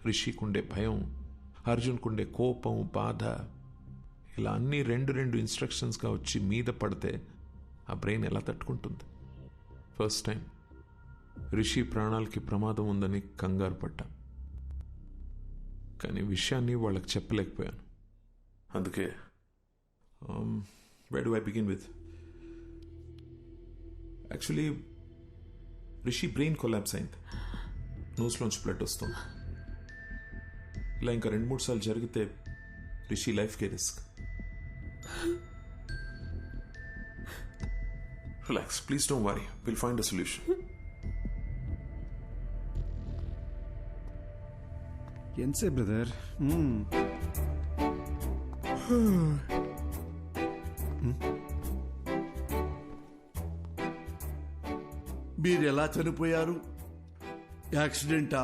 రిషికుండే భయం, అర్జున్కుండే కోపం, బాధ, ఇలా అన్నీ రెండు ఇన్స్ట్రక్షన్స్గా వచ్చి మీద పడితే ఆ బ్రెయిన్ ఎలా తట్టుకుంటుంది? ఫస్ట్ టైం రిషి ప్రాణాలకి ప్రమాదం ఉందని కంగారు పడ్డా, కానీ విషయాన్ని వాళ్ళకి చెప్పలేకపోయాను. అందుకే where do I begin with? Actually Rishi brain collapse అయింది, నోస్లోంచి బ్లడ్ వస్తుంది. ఇలా ఇంకా 2-3 సార్లు జరిగితే రిషి లైఫ్కే risk. Relax, please don't worry, will find a solution. ఎంతసే బ్రదర్? మీరు ఎలా చనిపోయారు? యాక్సిడెంటా?